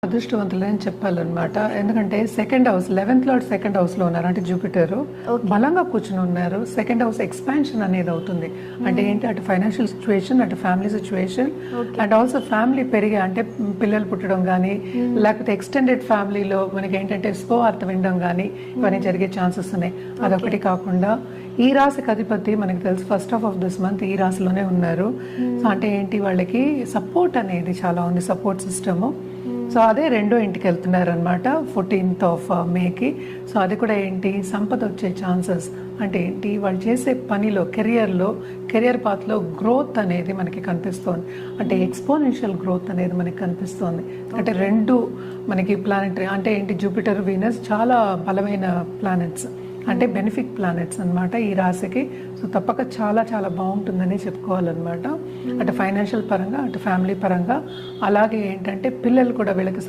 అదృష్టవంతులని చెప్పాలన్నమాట. ఎందుకంటే second house 11th lord second house లో ఉన్నారు, అంటే జూపిటర్ బలంగా కూర్చుని ఉన్నారు. సెకండ్ హౌస్ ఎక్స్పాన్షన్ అనేది అవుతుంది. అంటే ఏంటి, అటు ఫైనాన్షియల్ సిచ్యువేషన్, అటు family situation, and also family పెరిగే, అంటే పిల్లలు పుట్టడం కానీ, లేకపోతే ఎక్స్టెండెడ్ ఫ్యామిలీలో మనకి ఏంటంటే శుభవార్త వినడం కానీ, ఇవన్నీ జరిగే ఛాన్సెస్ ఉన్నాయి. అదొకటి కాకుండా ఈ రాశికి అధిపతి మనకి తెలుసు first half of this month ఈ రాశిలోనే ఉన్నారు. సో అంటే ఏంటి, వాళ్ళకి సపోర్ట్ అనేది చాలా ఉంది, సపోర్ట్ సిస్టమ్. సో అదే రెండో ఇంటికి వెళ్తున్నారు అనమాట 14th ఆఫ్ మేకి. సో అది కూడా ఏంటి, సంపద వచ్చే ఛాన్సెస్. అంటే ఏంటి, వాళ్ళు చేసే పనిలో, కెరియర్ పాత్లో గ్రోత్ అనేది మనకి కనిపిస్తోంది. అంటే ఎక్స్పోనెన్షియల్ గ్రోత్ అనేది మనకి కనిపిస్తోంది. అంటే రెండు మనకి ప్లానెటరీ, అంటే ఏంటి, జూపిటర్ వీనస్ చాలా బలమైన ప్లానెట్స్, అంటే బెనిఫిక్ ప్లానెట్స్ అన్నమాట ఈ రాశికి. సో తప్పక చాలా చాలా బాగుంటుందని చెప్పుకోవాలన్నమాట. అటు ఫైనాన్షియల్ పరంగా, అటు ఫ్యామిలీ పరంగా, అలాగే ఏంటంటే పిల్లలు కూడా వీళ్ళకి